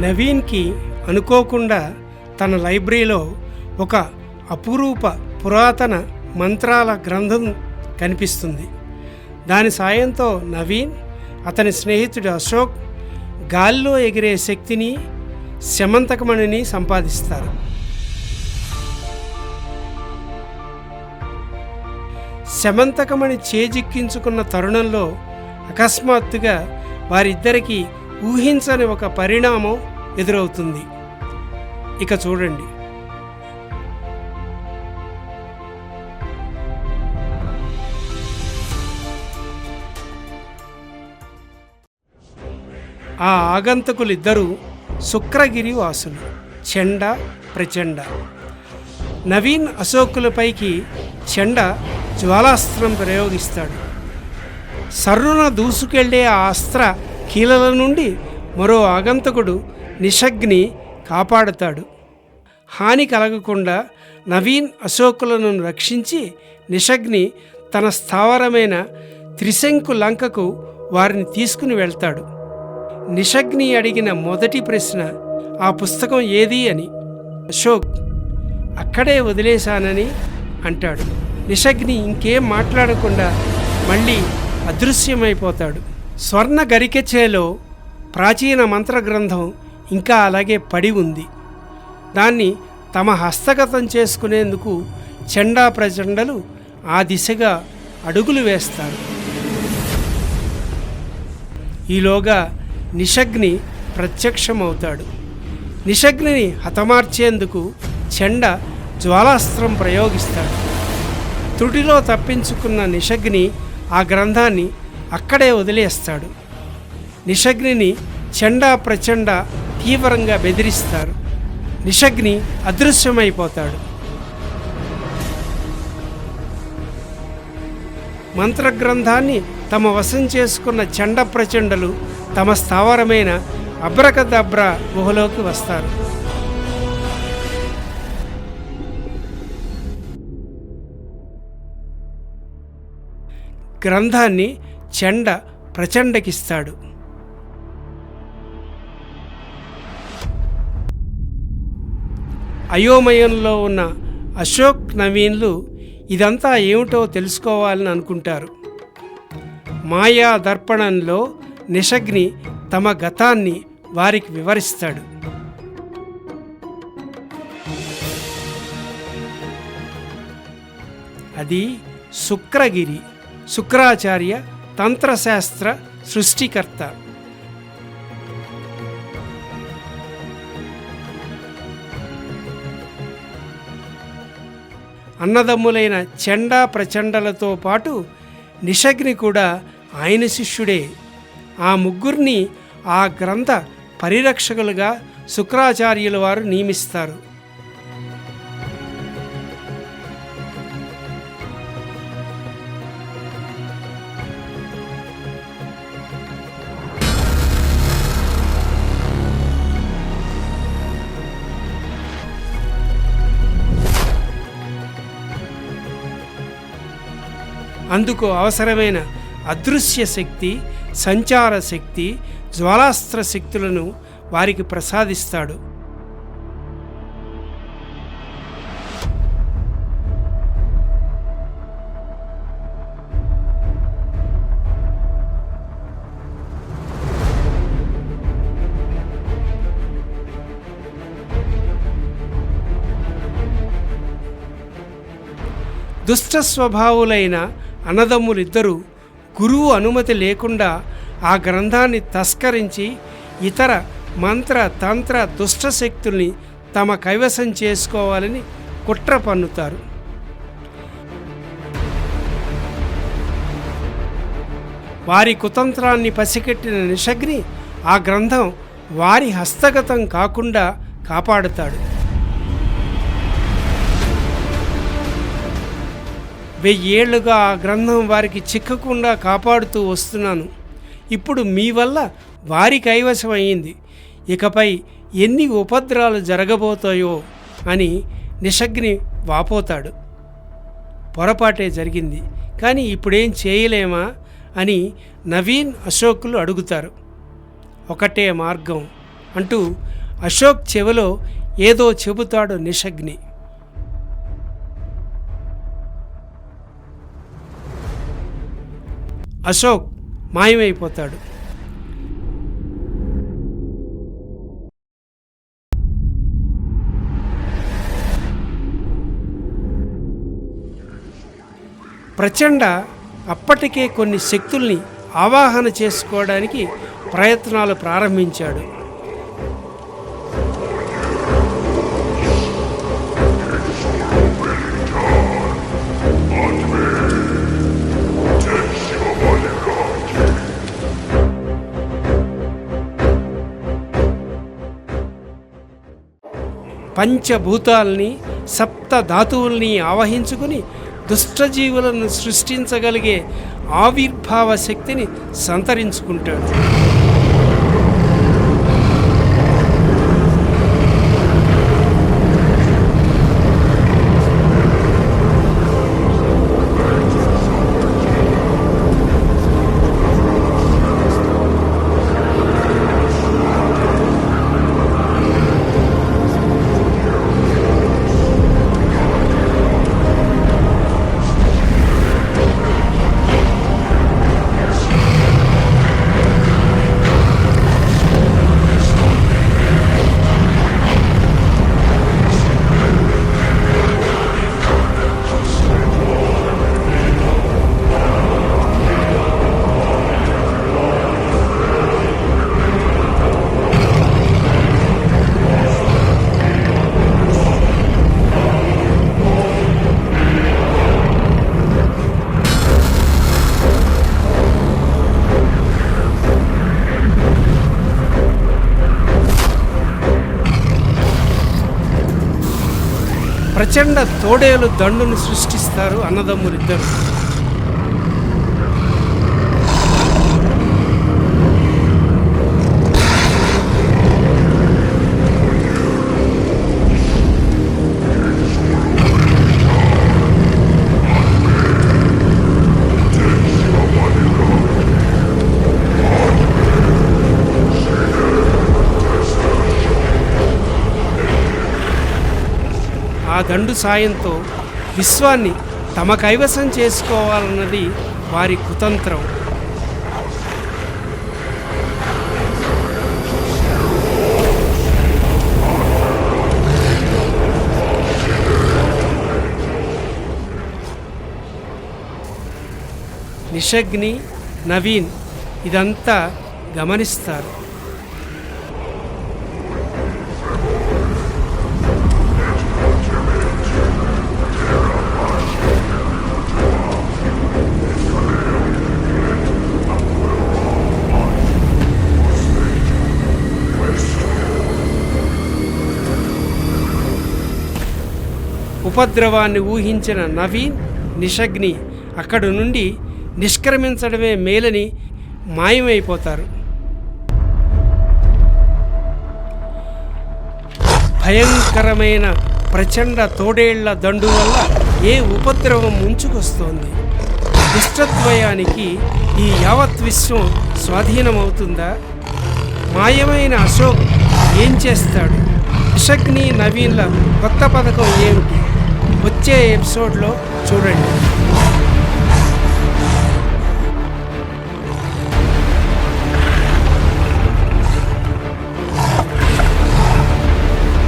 నవీన్కి అనుకోకుండా తన లైబ్రరీలో ఒక అపురూప పురాతన మంత్రాల గ్రంథం కనిపిస్తుంది. దాని సాయంతో నవీన్, అతని స్నేహితుడు అశోక్ గాల్లో ఎగిరే శక్తిని, శమంతకమణిని సంపాదిస్తారు. శమంతకమణి చేజిక్కించుకున్న తరుణంలో అకస్మాత్తుగా వారిద్దరికీ ఊహించని ఒక పరిణామం ఎదురవుతుంది. ఇక చూడండి. ఆ ఆగంతకులిద్దరూ శుక్రగిరి వాసులు, చండ, ప్రచండ. నవీన్ అశోకులపైకి చండ జ్వాలాస్త్రం ప్రయోగిస్తాడు. సర్రున దూసుకెళ్లే ఆ అస్త్ర కీలల నుండి మరో ఆగంతకుడు నిషగ్ని కాపాడుతాడు. హాని కలగకుండా నవీన్ అశోకులను రక్షించి నిషగ్ని తన స్థావరమైన త్రిశంకు లంకకు వారిని తీసుకుని వెళ్తాడు. నిషగ్ని అడిగిన మొదటి ప్రశ్న ఆ పుస్తకం ఏది అని. అశోక్ అక్కడే వదిలేశానని అంటాడు. నిషగ్ని ఇంకేం మాట్లాడకుండా మళ్ళీ అదృశ్యమైపోతాడు. స్వర్ణ గరికెచేలో ప్రాచీన మంత్రగ్రంథం ఇంకా అలాగే పడి ఉంది. దాన్ని తమ హస్తగతం చేసుకునేందుకు చండా ప్రచండలు ఆ దిశగా అడుగులు వేస్తారు. ఈలోగా నిషగ్ని ప్రత్యక్షమవుతాడు. నిషగ్నిని హతమార్చేందుకు చండ జ్వాలాస్త్రం ప్రయోగిస్తాడు. త్రుటిలో తప్పించుకున్న నిషగ్ని ఆ గ్రంథాన్ని అక్కడే వదిలేస్తాడు. నిషగ్నిని చండా ప్రచండ తీవ్రంగా బెదిరిస్తారు. నిషగ్ని అదృశ్యమైపోతాడు. మంత్రగ్రంథాన్ని తమ వశం చేసుకున్న చండ ప్రచండలు తమ స్థావరమైన అబ్రకదబ్రా గుహలోకి వస్తారు. గ్రంథాన్ని చండ ప్రచండకిస్తాడు. అయోమయంలో ఉన్న అశోక్, నవీన్లు ఇదంతా ఏమిటో తెలుసుకోవాలని అనుకుంటారు. మాయా దర్పణంలో నిషగ్ని తమ గతాన్ని వారికి వివరిస్తాడు. అది శుక్రగిరి, శుక్రాచార్య తంత్రశాస్త్ర సృష్టికర్త. అన్నదమ్ములైన చండా ప్రచండలతో పాటు నిషగ్ని కూడా ఆయన శిష్యుడే. ఆ ముగ్గురిని ఆ గ్రంథ పరిరక్షకులుగా శుక్రాచార్యుల వారు నియమిస్తారు. అందుకు అవసరమైన అదృశ్య శక్తి, సంచార శక్తి, జ్వాలాస్త్ర శక్తులను వారికి ప్రసాదిస్తాడు. దుష్ట స్వభావులైన అన్నదమ్ములిద్దరూ గురువు అనుమతి లేకుండా ఆ గ్రంథాన్ని తస్కరించి ఇతర మంత్ర తంత్ర దుష్టశక్తుల్ని తమ కైవసం చేసుకోవాలని కుట్ర పన్నుతారు. వారి కుతంత్రాన్ని పసిగట్టిన నిషగ్ని ఆ గ్రంథం వారి హస్తగతం కాకుండా కాపాడుతాడు. 1000 ఏళ్లుగా ఆ గ్రంథం వారికి చిక్కకుండా కాపాడుతూ వస్తున్నాను. ఇప్పుడు మీ వల్ల వారి కైవసం అయ్యింది. ఇకపై ఎన్ని ఉపద్రవాలు జరగబోతాయో అని నిషగ్ని వాపోతాడు. పొరపాటే జరిగింది, కానీ ఇప్పుడేం చేయలేమా అని నవీన్, అశోకులు అడుగుతారు. ఒకటే మార్గం అంటూ అశోక్ చెవిలో ఏదో చెబుతాడు నిషగ్ని. అశోక్ మాయమైపోతాడు. ప్రచండ అప్పటికే కొన్ని శక్తుల్ని ఆవాహన చేసుకోవడానికి ప్రయత్నాలు ప్రారంభించాడు. పంచభూతాల్ని, సప్త ధాతువుల్ని ఆవహించుకుని దుష్టజీవులను సృష్టించగలిగే ఆవిర్భావ శక్తిని సంతరించుకుంటాడు. ప్రచండ తోడేలు దండును సృష్టిస్తారు అన్నదమ్ములిద్దరు. ఆ దండు సాయంతో విశ్వాన్ని తమ కైవసం చేసుకోవాలన్నది వారి కుతంత్రం. నిషగ్ని, నవీన్ ఇదంతా గమనిస్తారు. ఉపద్రవాన్ని ఊహించిన నవీన్, నిషగ్ని అక్కడి నుండి నిష్క్రమించడమే మేలని మాయమైపోతారు. భయంకరమైన ప్రచండ తోడేళ్ల దండు వల్ల ఏ ఉపద్రవం ముంచుకొస్తోంది? దుష్టద్వయానికి ఈ యావత్ విశ్వం స్వాధీనమవుతుందా? మాయమైన అశోక్ ఏం చేస్తాడు? నిషగ్ని, నవీన్ల కొత్త పథకం ఏమిటి? వచ్చే ఎపిసోడ్లో చూడండి.